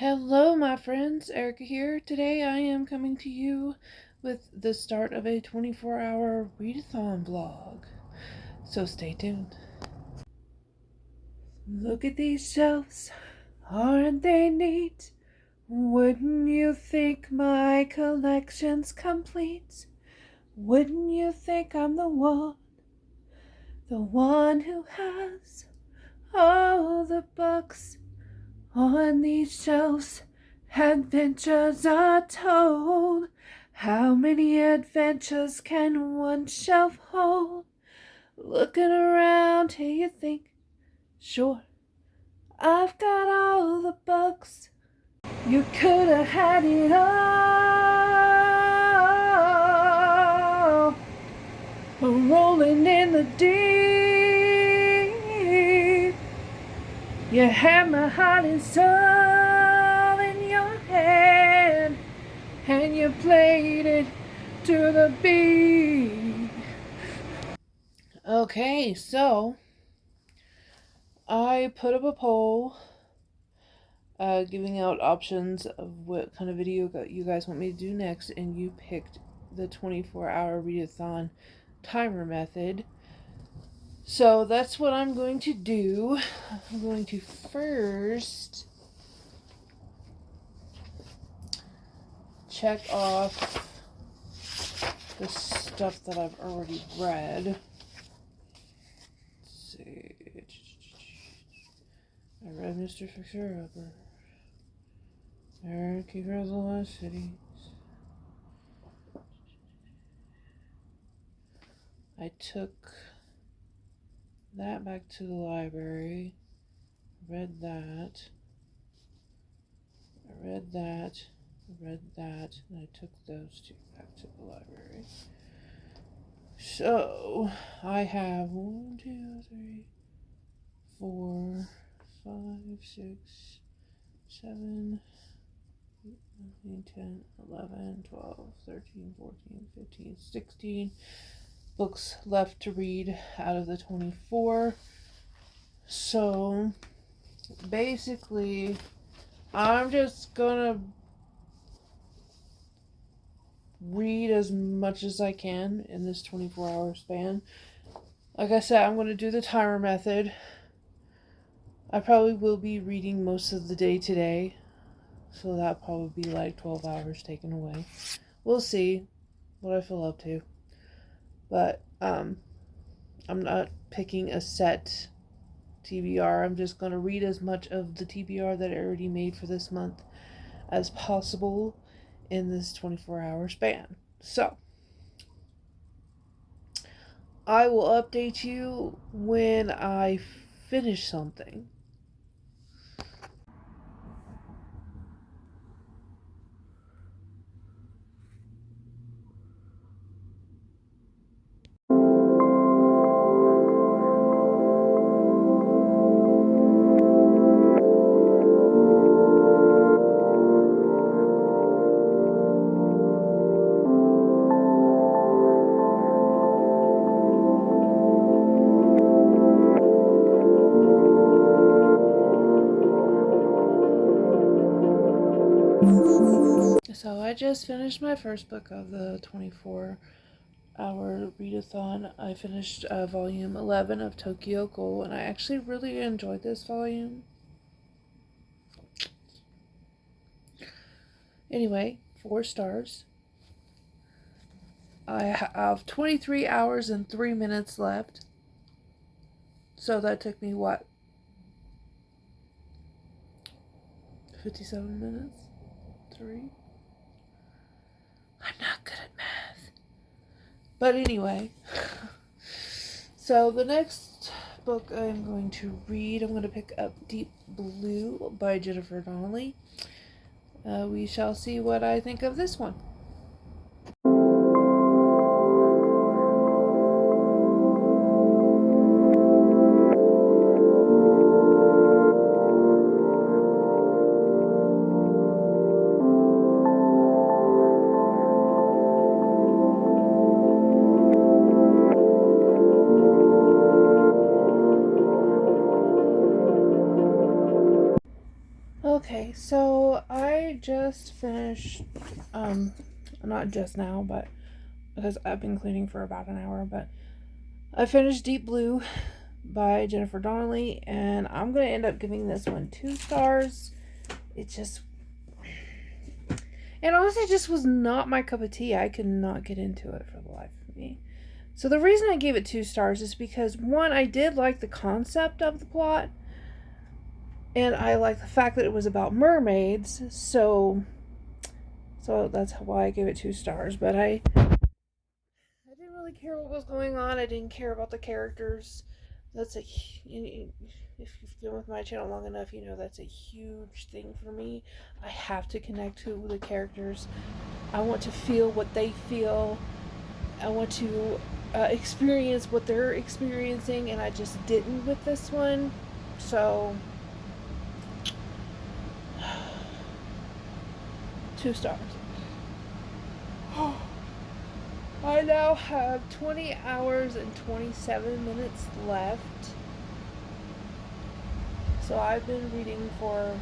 Hello, my friends. Erica here. Today I am coming to you with the start of a 24-hour readathon vlog. So stay tuned. Look at these shelves. Aren't they neat? Wouldn't you think my collection's complete? Wouldn't you think I'm the one who has all the books on these shelves? Adventures are told. How many adventures can one shelf hold? Looking around here you think, sure, I've got all the books. You could have had it all. Rolling in the deep. You had my heart and soul in your hand, and you played it to the beat. Okay, so I put up a poll giving out options of what kind of video you guys want me to do next, and you picked the 24-hour readathon timer method. So that's what I'm going to do. I'm going to first check off the stuff that I've already read. Let's see. I read Mr. Fixer-Upper. Keep Girls of the Lost Cities. I took that back to the library. Read that. I read that. And I took those two back to the library. So I have 1, 2, 3, 4, 5, 6, 7, 8, 9, 10, 11, 12, 13, 14, 15, 16 books left to read out of the 24. So basically, I'm just gonna read as much as I can in this 24-hour span. Like I said, I'm going to do the timer method. I probably will be reading most of the day today, so that'll probably be like 12 hours taken away. We'll see what I feel up to. But I'm not picking a set TBR. I'm just going to read as much of the TBR that I already made for this month as possible in this 24-hour span. So I will update you when I finish something. So I just finished my first book of the 24-hour readathon. I finished volume 11 of Tokyo Ghoul, and I actually really enjoyed this volume. Anyway, 4 stars. I have 23 hours and 3 minutes left. So that took me, what, 57 minutes to read? I'm not good at math. But anyway, so the next book I'm going to read, I'm going to pick up Deep Blue by Jennifer Donnelly. We shall see what I think of this one. Okay, so I just finished, not just now, but because I've been cleaning for about an hour, but I finished Deep Blue by Jennifer Donnelly, and I'm going to end up giving this one 2 stars. It just, and honestly, just was not my cup of tea. I could not get into it for the life of me. So the reason I gave it 2 stars is because, one, I did like the concept of the plot, and I like the fact that it was about mermaids, so that's why I gave it 2 stars. But I didn't really care what was going on. I didn't care about the characters. That's if you've been with my channel long enough, you know that's a huge thing for me. I have to connect to the characters. I want to feel what they feel. I want to experience what they're experiencing, and I just didn't with this one. So 2 stars. I now have 20 hours and 27 minutes left. So I've been reading for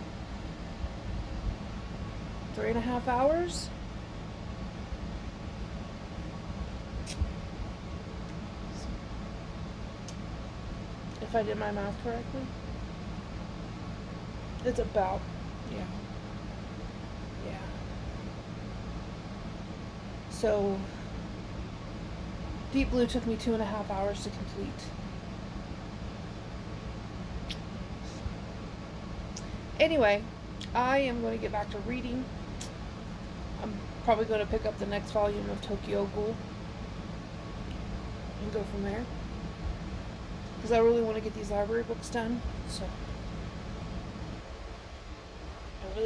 3.5 hours. If I did my math correctly. It's about, yeah. So Deep Blue took me 2.5 hours to complete. Anyway, I am going to get back to reading. I'm probably going to pick up the next volume of Tokyo Ghoul and go from there. Because I really want to get these library books done. So I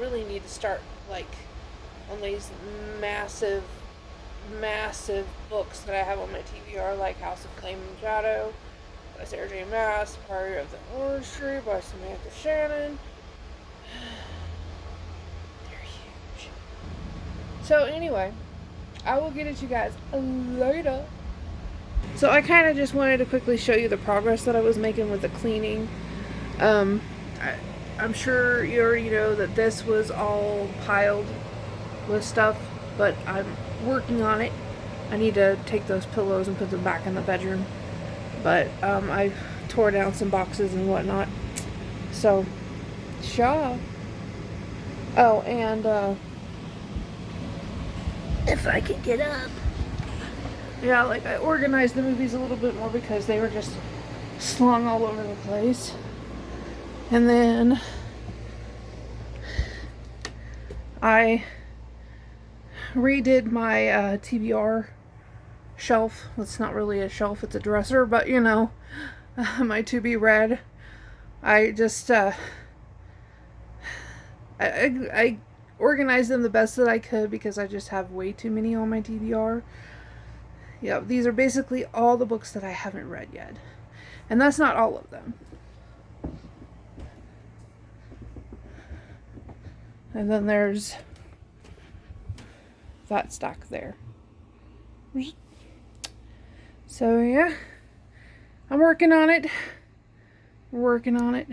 really need to start like on these massive books that I have on my TBR, like House of Flame and Shadow by Sarah J. Maas, Priory of the Orange Tree by Samantha Shannon. They're huge. So anyway, I will get at you guys later. So I kind of just wanted to quickly show you the progress that I was making with the cleaning. I'm sure you already know that this was all piled with stuff, but I'm working on it. I need to take those pillows and put them back in the bedroom. But I tore down some boxes and whatnot. So, sure. Oh, and if I can get up. Yeah, like I organized the movies a little bit more because they were just slung all over the place. And then I redid my TBR shelf. It's not really a shelf, it's a dresser, but you know, my to be read. I just I organized them the best that I could because I just have way too many on my TBR. Yeah, these are basically all the books that I haven't read yet. And that's not all of them. And then there's that stack there. So yeah, I'm working on it. Working on it.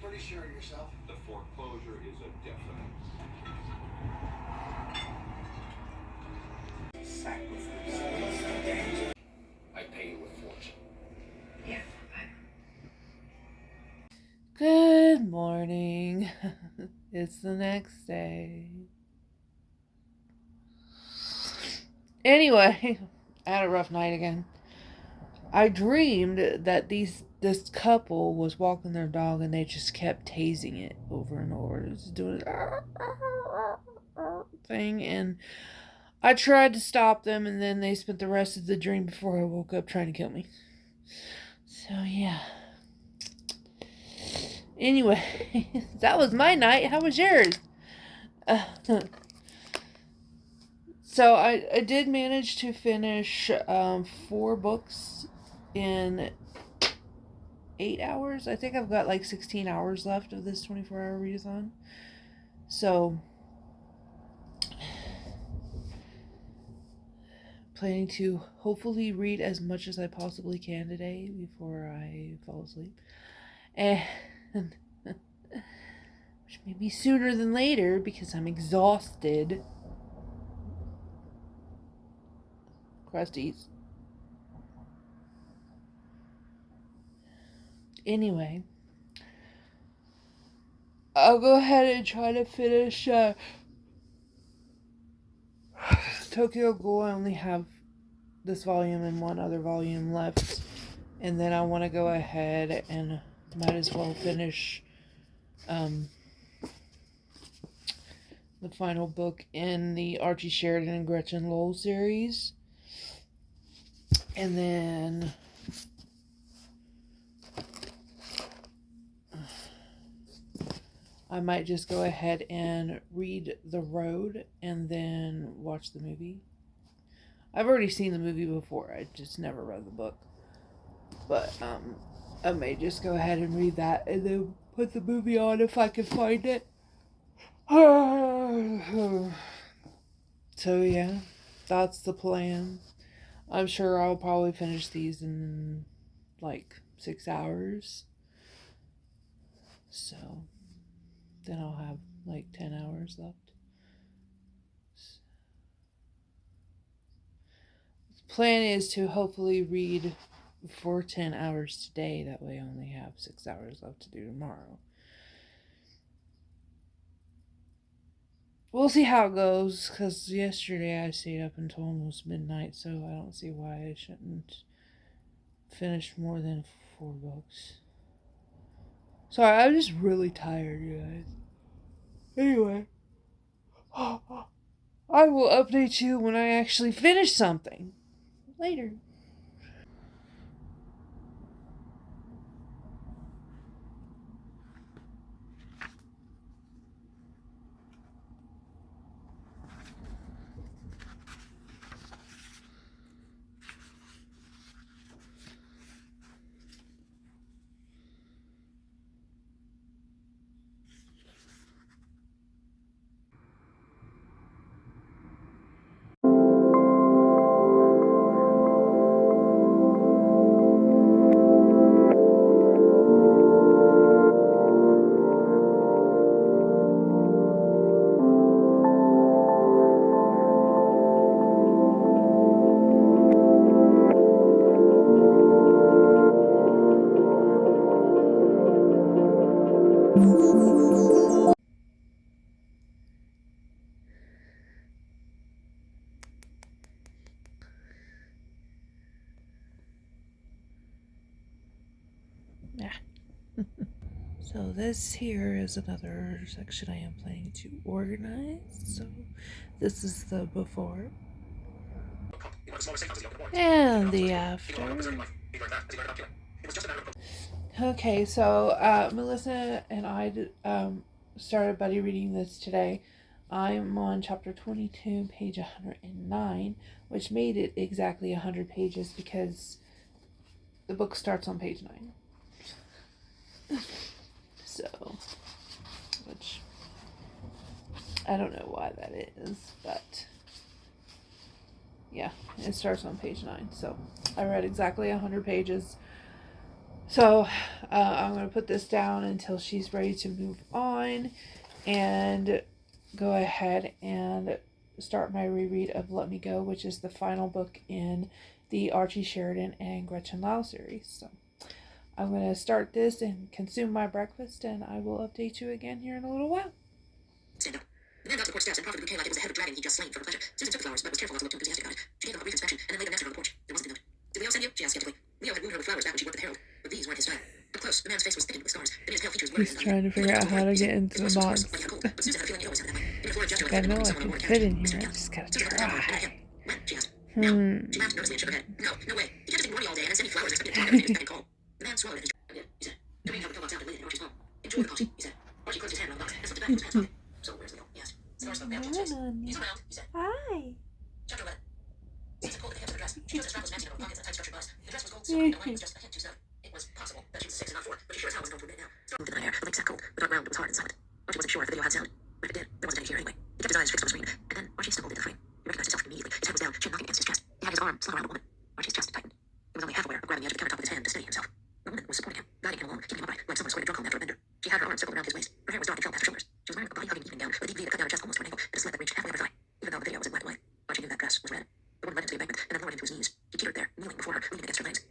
Pretty sure of yourself. The foreclosure is a definite. Sacrifice. I pay you a fortune. Yeah. Good morning. It's the next day. Anyway, I had a rough night again. I dreamed that this couple was walking their dog and they just kept tasing it over and over. It was doing thing, and I tried to stop them, and then they spent the rest of the dream before I woke up trying to kill me. So yeah. Anyway, that was my night. How was yours? So I did manage to finish 4 books in 8 hours. I think I've got like 16 hours left of this 24-hour readathon. So, planning to hopefully read as much as I possibly can today before I fall asleep. And which may be sooner than later because I'm exhausted. Crusties. Anyway, I'll go ahead and try to finish Tokyo Ghoul. I only have this volume and one other volume left. And then I want to go ahead and might as well finish the final book in the Archie Sheridan and Gretchen Lowell series. And then I might just go ahead and read The Road and then watch the movie. I've already seen the movie before. I just never read the book. But I may just go ahead and read that and then put the movie on if I can find it. So yeah, that's the plan. I'm sure I'll probably finish these in like 6 hours. So then I'll have like 10 hours left. The plan is to hopefully read for 10 hours today. That way I only have 6 hours left to do tomorrow. We'll see how it goes, because yesterday I stayed up until almost midnight, so I don't see why I shouldn't finish more than 4 books. Sorry, I'm just really tired, you guys. Anyway, I will update you when I actually finish something. Later. Yeah. So this here is another section I am planning to organize. So this is the before and the after. Okay, so Melissa and I started buddy reading this today. I'm on chapter 22, page 109, which made it exactly 100 pages because the book starts on page 9. So, which I don't know why that is, but yeah, it starts on page 9. So I read exactly 100 pages. So I'm going to put this down until she's ready to move on and go ahead and start my reread of Let Me Go, which is the final book in the Archie Sheridan and Gretchen Lowell series. So I'm going to start this and consume my breakfast, and I will update you again here in a little while. Stand up. The man got to the porch steps and proffered the bouquet like it was the head of a dragon he'd just slain for pleasure. Susan took the flowers, but was careful not to look too enthusiastic about it. She gave them a brief inspection, and then laid them naturally on the porch. There wasn't a note. Did Leo send you? She asked skeptically. Leo had wooed her with flowers back when she worked with Harold, but these weren't his style. Up close, the man's face was thickened with scars. Then his pale features were He's trying to figure out how to get into the box. But Susan had a feeling he always sounded that way. In a florid gesture, I know I can fit in here. I just gotta try. When? She asked. No. She laughed nervously and shook her head. No way. You can't just ignore me all day and then send me flowers and expect me to talk everything is beck and call. The man swallowed it and he said. Toby held the pillbox out and laid it in Archie's palm. Enjoy the coffee, he said. Archie closed his hand around the box and slipped it back into his pants pocket. So where's Leo? He asked. spoke bad to his face. He's around, he said. Hi. Chapter 11. Since it pulled at the hem of the dress, she noticed strapless matching over pockets and a tight structured bodice. The dress was gold silk, and the lining was just a hint too snug. It was possible that she was 6 and not 4, but she sure as hell wasn't going to admit now. Storm moved in the night air, the lake sat cold. The dark ground was hard and silent. Archie wasn't sure if the video had sound, but if it did, there wasn't any here anyway. He kept his eyes fixed on the screen, and then Archie stumbled into the frame. He recognized himself immediately. His head was down, chin knocking against his chest. He had his arm slung around a woman. Archie's chest tightened. He was only half aware of grabbing the edge of the countertop with his hand to steady himself. The woman was supporting him, guiding him along, keeping him upright, like someone squared a drunk home after a bender. She had her arm circled around his waist. Her hair was dark and fell past her shoulders. She was wearing a body-hugging evening gown, with a deep V that cut down her chest almost to her ankle, and a slit that reached halfway up her thigh. Even though the video was in black and white, Archie knew that dress was red. The woman led him to the embankment, and then lowered him to his knees. He teetered there, kneeling before her, leaning against her legs.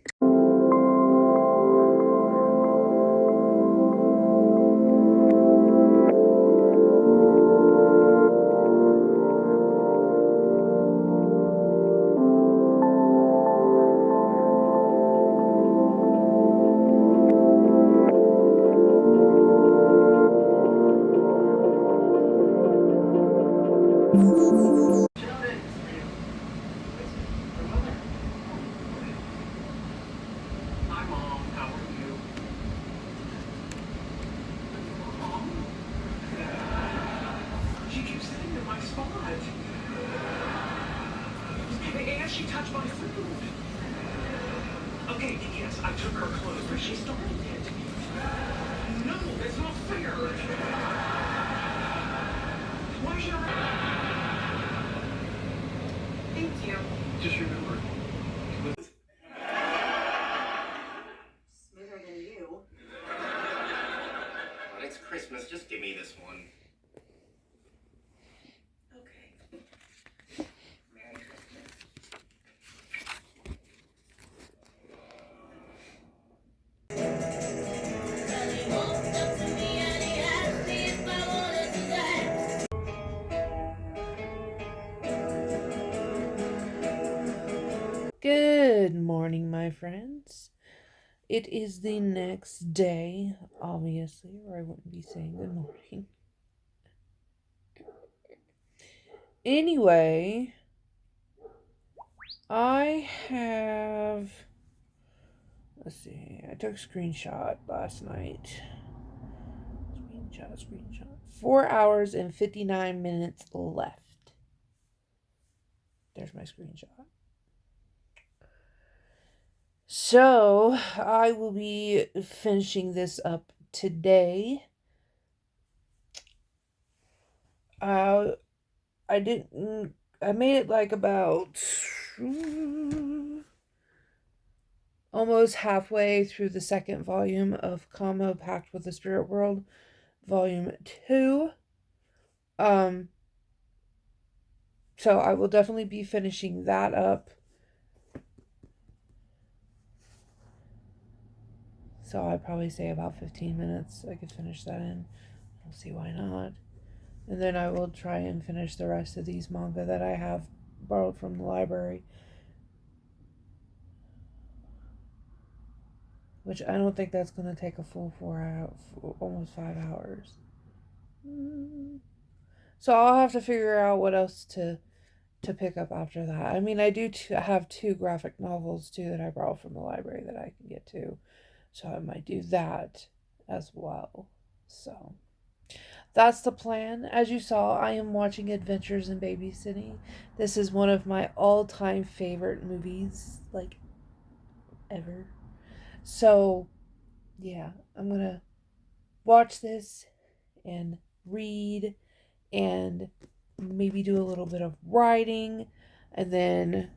Hi, Mom. How are you? Mom? She keeps sitting in my spot. And she touched my food. Okay, yes, I took her clothes, but she started it. No, that's not fair. Why's your... Thank you. Just remember. Smoother than you. Well, it's Christmas. Just give me this one. Okay. Merry Christmas. Good morning, my friends. It is the next day, obviously, or I wouldn't be saying good morning. Anyway, I have... Let's see. I took a screenshot last night. Screenshot. 4 hours and 59 minutes left. There's my screenshot. So, I will be finishing this up today. I made it like about almost halfway through the second volume of Comma Pact with the Spirit World, volume 2. So I will definitely be finishing that up. So I'd probably say about 15 minutes I could finish that in. We'll see why not. And then I will try and finish the rest of these manga that I have borrowed from the library. Which I don't think that's going to take a full 4 hours, almost 5 hours. So I'll have to figure out what else to pick up after that. I mean, I do have 2 graphic novels too that I borrowed from the library that I can get to. So I might do that as well. So that's the plan. As you saw, I am watching Adventures in Babysitting. This is one of my all-time favorite movies, like, ever. So, yeah, I'm going to watch this and read and maybe do a little bit of writing and then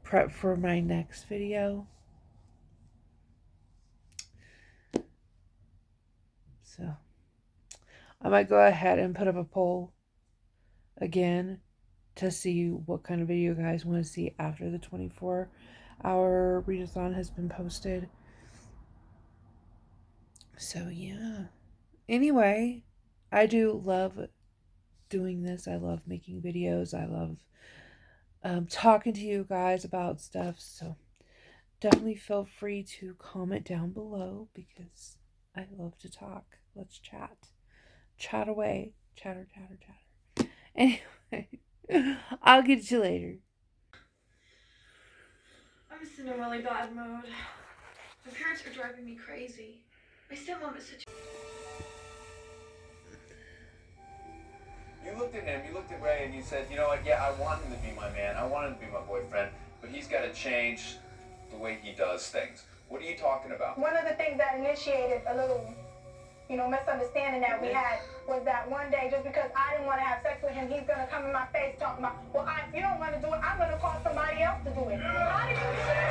prep for my next video. So I might go ahead and put up a poll again to see what kind of video you guys want to see after the 24-hour readathon has been posted. So yeah. Anyway, I do love doing this. I love making videos. I love talking to you guys about stuff. So definitely feel free to comment down below because I love to talk. Let's chat. Chat away. Chatter. Anyway, I'll get you later. I'm just in a really bad mood. My parents are driving me crazy. My stepmom is such You looked at him, you looked at Ray, and you said, you know what, yeah, I want him to be my man, I want him to be my boyfriend, but he's got to change the way he does things. What are you talking about? One of the things that initiated a little, misunderstanding that we had was that one day, just because I didn't want to have sex with him, he's going to come in my face talking about, well, if you don't want to do it, I'm going to call somebody else to do it. How did you say?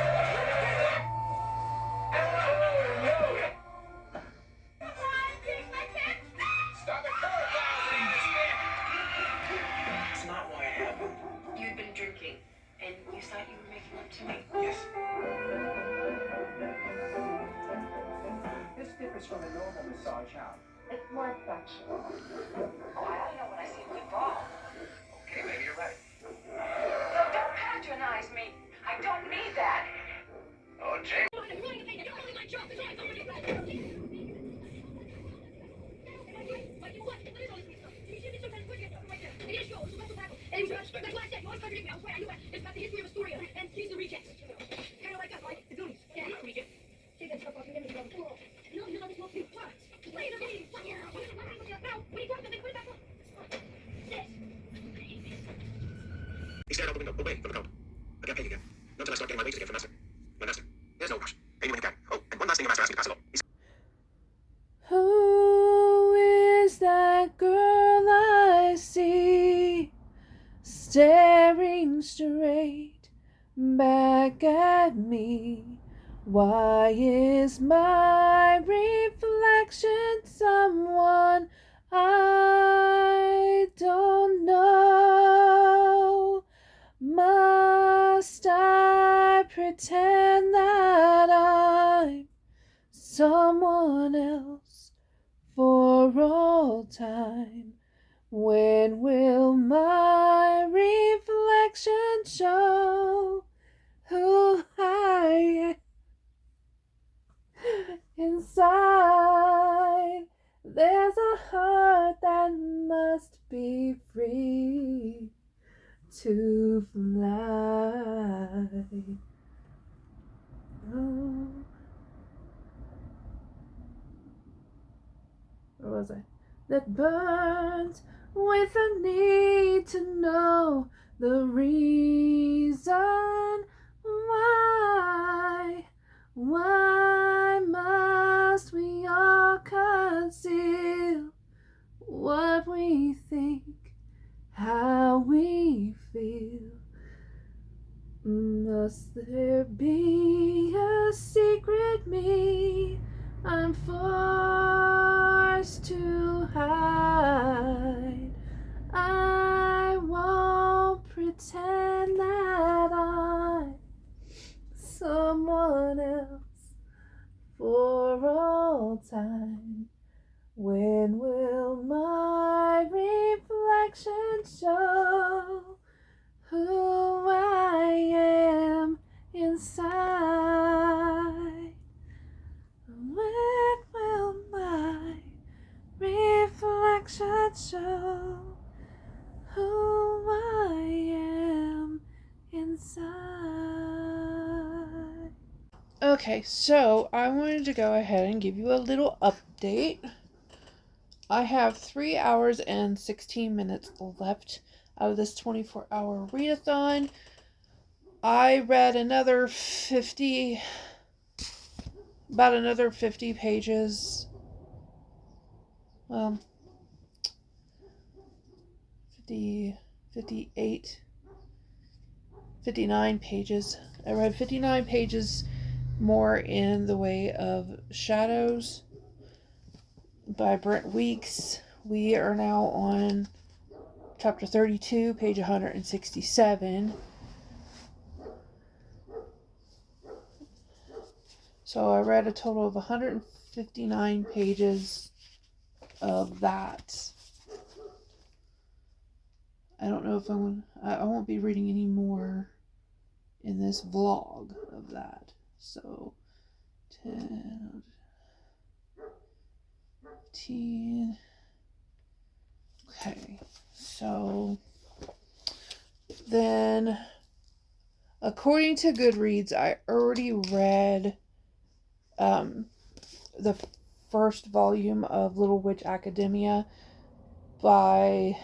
Stop it, It's not why it happened. You'd been drinking, and you thought you were making love to me. Yes. This differs from a normal massage how? It's more sexual. Oh, I don't know when I see a good ball. Okay, maybe you're right. So don't patronize me. I don't need that. Oh, Jane. He stared out the window, away from the coat. I got paid again. Not until I start getting my wages again from Master. My master. There's no rush. Pay me when you can. Oh, and one last thing your master asked me to pass along. Who is that girl I see staring straight back at me? Why is my reflection someone I don't know? Must I pretend that I'm someone else for all time? When will my reflection show who I am? Inside, there's a heart that must be free to fly. Oh. Where was I? That burns with a need to know the reason why. Why must we all conceal what we think, how we feel? Must there be a secret me I'm forced to hide? I won't pretend that I'm someone else for all time. When will my reflection show who I am inside? When will my reflection show who I am inside? Okay, so I wanted to go ahead and give you a little update. I have 3 hours and 16 minutes left out of this 24-hour readathon. I read about another 50 pages. Well, 58, 59 pages. I read 59 pages more in the way of Shadows by Brent Weeks. We are now on chapter 32, page 167. So I read a total of 159 pages of that. I don't know if I won't be reading any more in this vlog of that. So 10, 15. Okay, so then according to Goodreads, I already read the first volume of Little Witch Academia by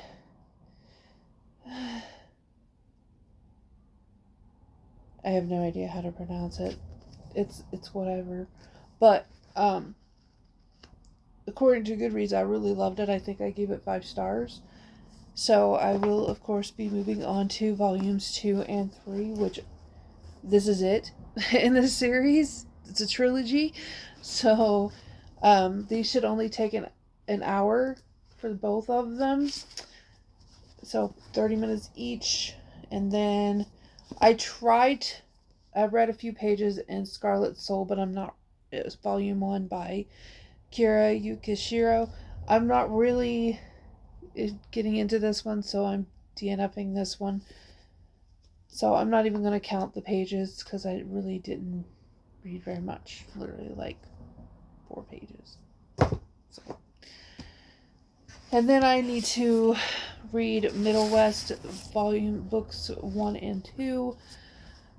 I have no idea how to pronounce it. It's whatever. But according to Goodreads, I really loved it. I think I gave it 5 stars. So I will, of course, be moving on to volumes 2 and 3, which this is it in this series. It's a trilogy. So these should only take an hour for both of them. So 30 minutes each. And then I read a few pages in Scarlet Soul, but it was volume 1 by Kira Yukishiro. I'm not really getting into this one, so I'm DNFing this one. So I'm not even going to count the pages because I really didn't read very much. Literally like 4 pages. So. And then I need to read Middle West volume books 1 and 2.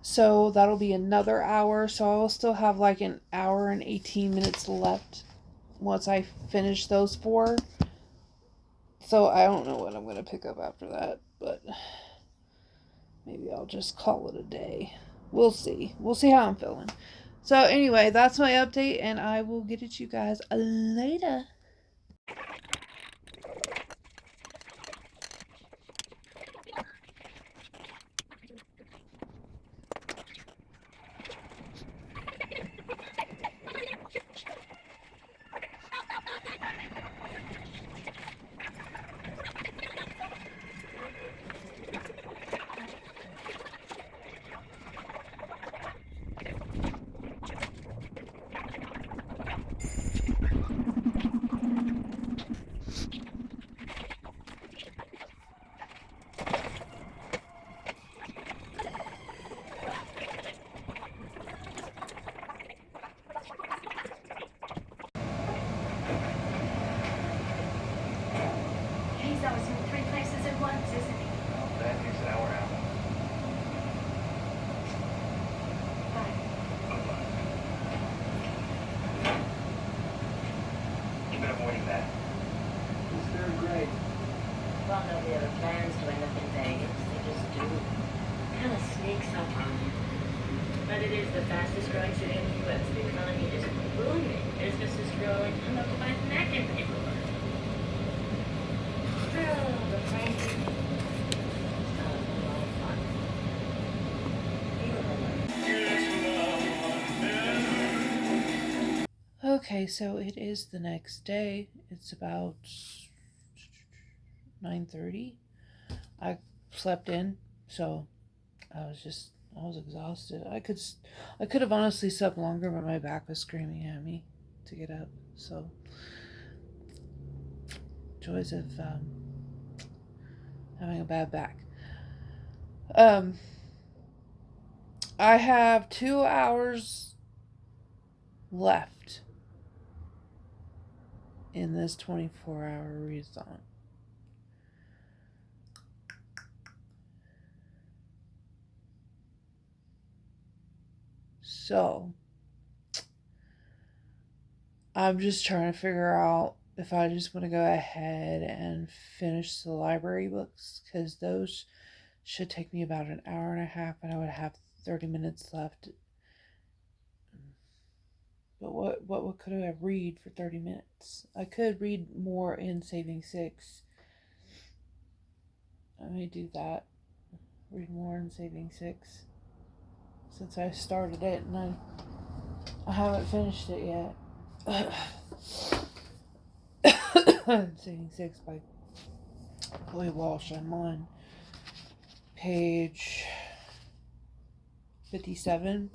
So that'll be another hour. So I will still have like an hour and 18 minutes left once I finish those 4. So I don't know what I'm going to pick up after that, but maybe I'll just call it a day. We'll see. We'll see how I'm feeling. So anyway, that's my update, and I will get at you guys later. He's always in 3 places at once, isn't he? Well, that takes an hour out. Bye. Bye-bye. You've been avoiding that. It's very great. Well, nobody ever plans to end up in Vegas. They just do. Kind of sneaks up on you. But it is the fastest growing city in the U.S. The economy is booming. Business is growing. I'm up to my neck in paperwork. Oh, but frankly, it's not a lot of fun. Okay, so it is the next day. It's about 9:30. I slept in, so I was exhausted. I could have honestly slept longer, but my back was screaming at me to get up. So joys of having a bad back. I have 2 hours left in this 24-hour readathon. So I'm just trying to figure out if I just want to go ahead and finish the library books, because those should take me about an hour and a half, and I would have 30 minutes left. But what could I read for 30 minutes? I could read more in Saving 6. I may do that. Read more in Saving 6. Since I started it and I haven't finished it yet. Saving 6 by Chloe Walsh. I'm on page 57.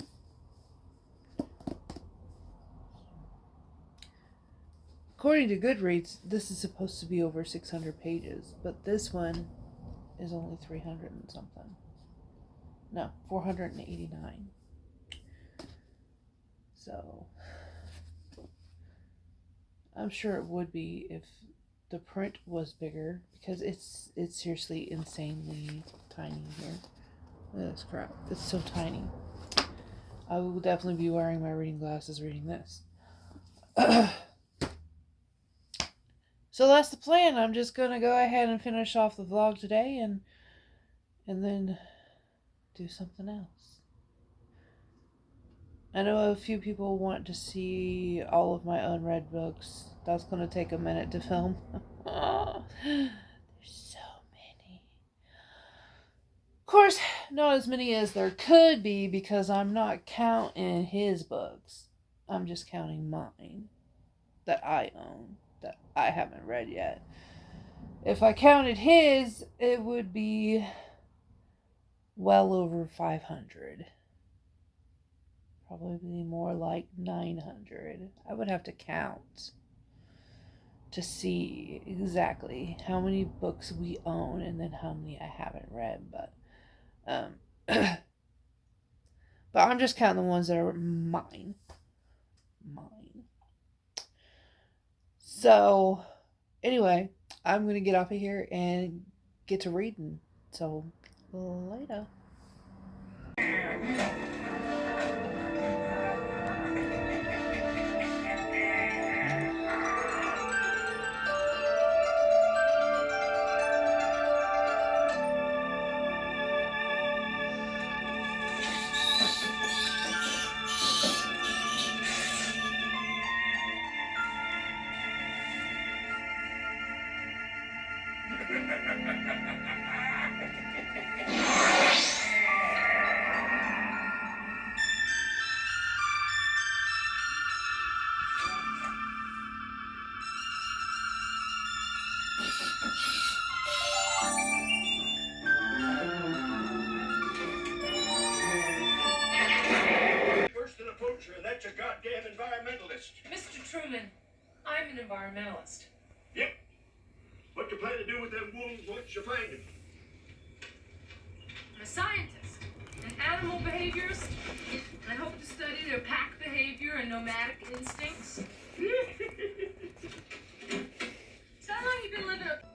According to Goodreads, this is supposed to be over 600 pages, but this one is only 300 and something. No, 489. So I'm sure it would be if the print was bigger, because it's seriously insanely tiny here. Look at this crap. It's so tiny. I will definitely be wearing my reading glasses reading this. So that's the plan. I'm just going to go ahead and finish off the vlog today and then do something else. I know a few people want to see all of my unread books. That's going to take a minute to film. There's so many. Of course, not as many as there could be because I'm not counting his books. I'm just counting mine that I own, that I haven't read yet. If I counted his, it would be well over 500. Probably more like 900. I would have to count to see exactly how many books we own and then how many I haven't read. But but I'm just counting the ones that are mine. So anyway, I'm gonna get off of here and get to reading. So later. Worse than a poacher, and that's a goddamn environmentalist. Mr. Truman, I'm an environmentalist. Yep. What you plan to do with them wolves once you find them? I'm a scientist, an animal behaviorist, and I hope to study their pack behavior and nomadic instincts. So how long you been living up?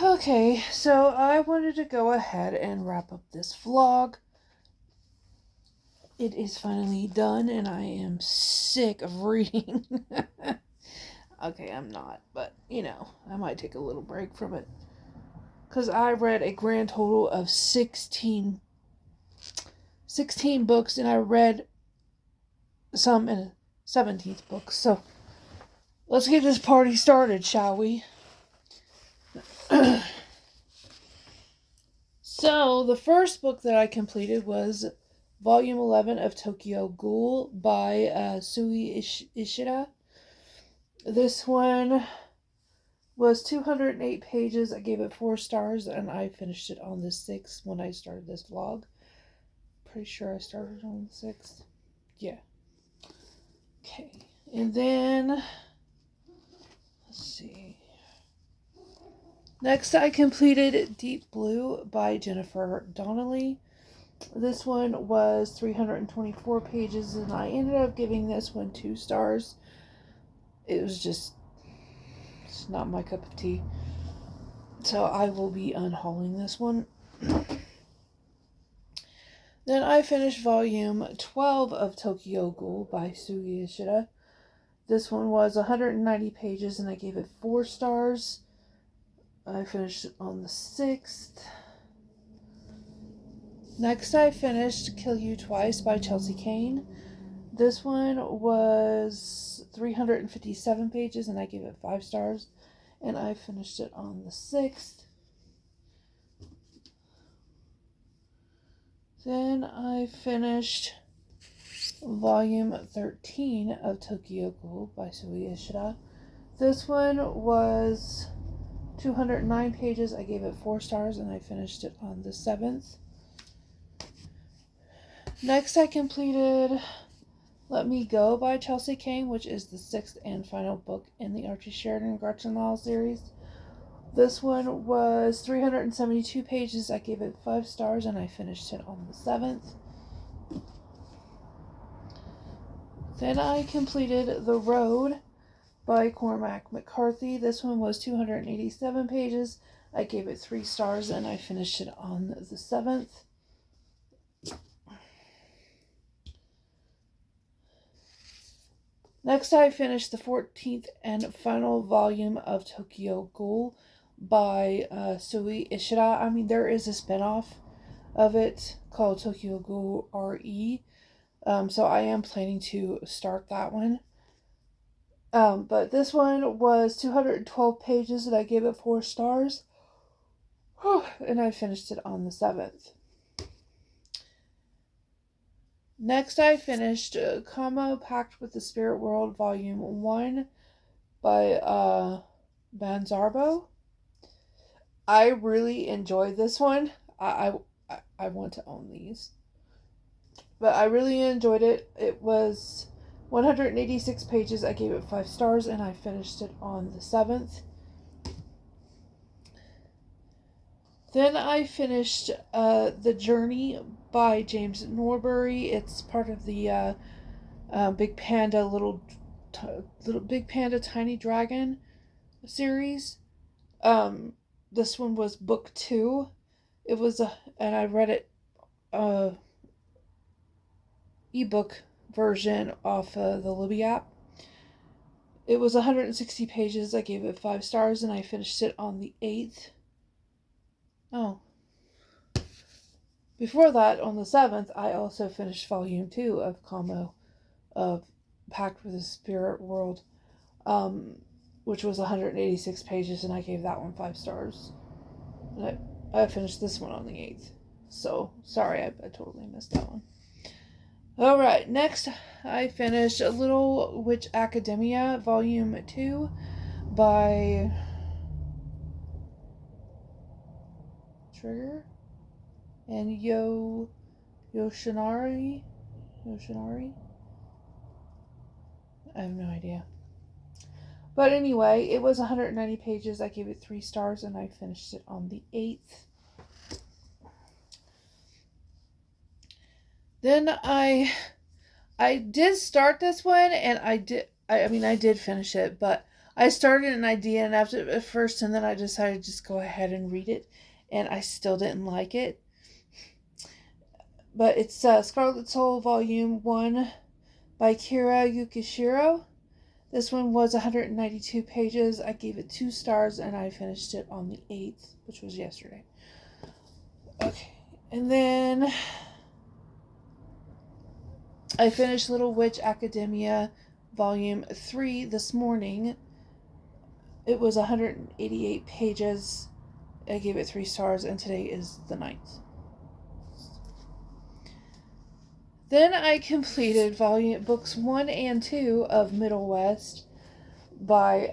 Okay, so I wanted to go ahead and wrap up this vlog. It is finally done and I am sick of reading. Okay, I'm not, but you know, I might take a little break from it. Because I read a grand total of 16 books and I read some in a 17th book. So let's get this party started, shall we? So, the first book that I completed was Volume 11 of Tokyo Ghoul by Sui Ishida. This one was 208 pages. I gave it 4 stars, and I finished it on the 6th when I started this vlog. Pretty sure I started on the 6th. Yeah. Okay. And then, let's see. Next, I completed Deep Blue by Jennifer Donnelly. This one was 324 pages, and I ended up giving this one 2 stars. It was just, it's not my cup of tea. So I will be unhauling this one. Then I finished volume 12 of Tokyo Ghoul by Sui Ishida. This one was 190 pages, and I gave it 4 stars. I finished it on the 6th. Next, I finished Kill You Twice by Chelsea Kane. This one was 357 pages, and I gave it 5 stars. And I finished it on the 6th. Then I finished volume 13 of Tokyo Ghoul by Sui Ishida. This one was 209 pages. I gave it 4 stars, and I finished it on the 7th. Next, I completed Let Me Go by Chelsea Kane, which is the 6th and final book in the Archie Sheridan Gretchen Law series. This one was 372 pages. I gave it 5 stars, and I finished it on the 7th. Then I completed The Road by Cormac McCarthy. This one was 287 pages. I gave it 3 stars and I finished it on the 7th. Next, I finished the 14th and final volume of Tokyo Ghoul by Sui Ishida. I mean, there is a spinoff of it called Tokyo Ghoul RE. So I am planning to start that one. But this one was 212 pages and I gave it 4 stars. And I finished it on the 7th. Next, I finished Kamo Pact with the Spirit World Volume 1 by Banzarbo. I really enjoyed this one. I want to own these. But I really enjoyed it. It was 186 pages. I gave it 5 stars and I finished it on the 7th. Then I finished The Journey by James Norbury. It's part of the Big Panda Little Big Panda Tiny Dragon series. This one was book 2. It was and I read it ebook version off the Libby app. It was 160 pages. I gave it 5 stars and I finished it on the 8th. Oh. Before that, on the 7th, I also finished Volume 2 of Kamo of Pact with the Spirit World, which was 186 pages, and I gave that one 5 stars. And I finished this one on the 8th. So, sorry, I totally missed that one. Alright, next I finished Little Witch Academia, Volume 2 by Trigger and Yoshinari. I have no idea. But anyway, it was 190 pages. I gave it 3 stars and I finished it on the 8th. Then I did start this one and I did finish it, but I started an idea and after at first and then I decided to just go ahead and read it and I still didn't like it. But it's Scarlet Soul Volume 1 by Kira Yukishiro. This one was 192 pages. I gave it 2 stars and I finished it on the 8th, which was yesterday. Okay, and then I finished Little Witch Academia Volume 3 this morning. It was 188 pages. I gave it 3 stars, and today is the 9th. Then I completed books 1 and 2 of Middle West by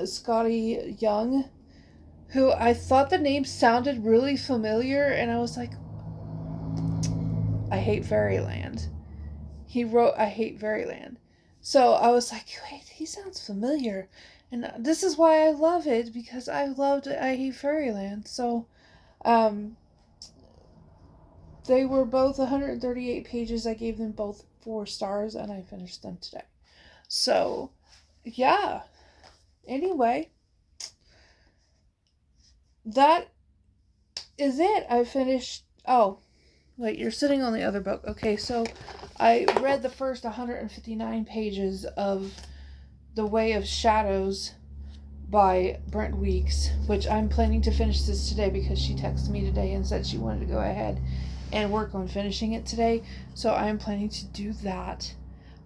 Scotty Young, who I thought the name sounded really familiar, and I was like, I hate Fairyland. He wrote I Hate Fairyland. So I was like, wait, he sounds familiar. And this is why I love it, because I loved I Hate Fairyland. So, they were both 138 pages. I gave them both 4 stars and I finished them today. So, yeah. Anyway, that is it. I finished. Oh, wait, you're sitting on the other book. Okay, so I read the first 159 pages of The Way of Shadows by Brent Weeks, which I'm planning to finish this today because she texted me today and said she wanted to go ahead and work on finishing it today. So I'm planning to do that.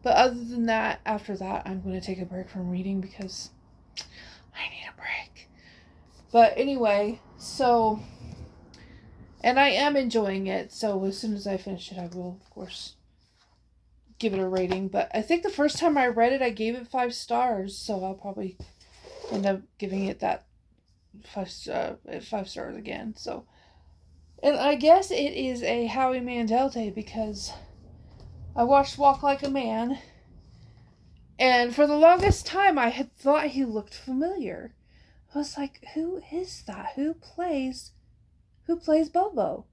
But other than that, after that, I'm going to take a break from reading because I need a break. But anyway, so, and I am enjoying it. So as soon as I finish it, I will, of course, give it a rating. But I think the first time I read it, I gave it 5 stars. So I'll probably end up giving it that 5 stars again. So, and I guess it is a Howie Mandel day because I watched Walk Like a Man, and for the longest time I had thought he looked familiar. I was like, who is that? Who plays Bobo?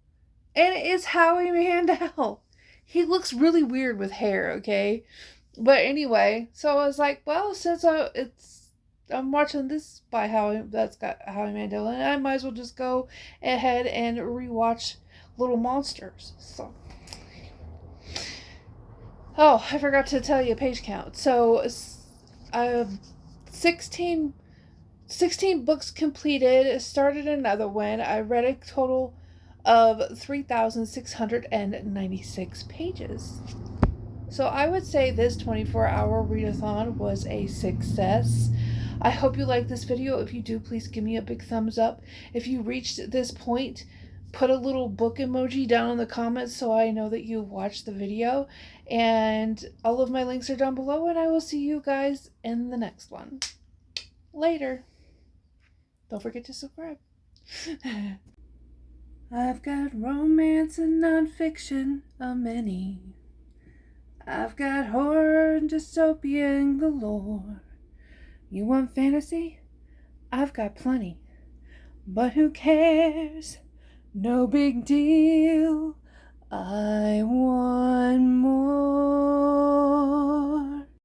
And it's Howie Mandel. He looks really weird with hair, okay? But anyway, so I was like, well, since I'm watching this by that's got Howie Mandel, and I might as well just go ahead and rewatch Little Monsters. So, oh, I forgot to tell you a page count. So, 16 books completed. Started another one. I read a total of 3,696 pages. So I would say this 24-hour readathon was a success. I hope you like this video. If you do, please give me a big thumbs up. If you reached this point, put a little book emoji down in the comments so I know that you watched the video. And all of my links are down below, and I will see you guys in the next one. Later. Don't forget to subscribe. I've got romance and nonfiction, a many. I've got horror and dystopian galore. You want fantasy? I've got plenty. But who cares? No big deal. I want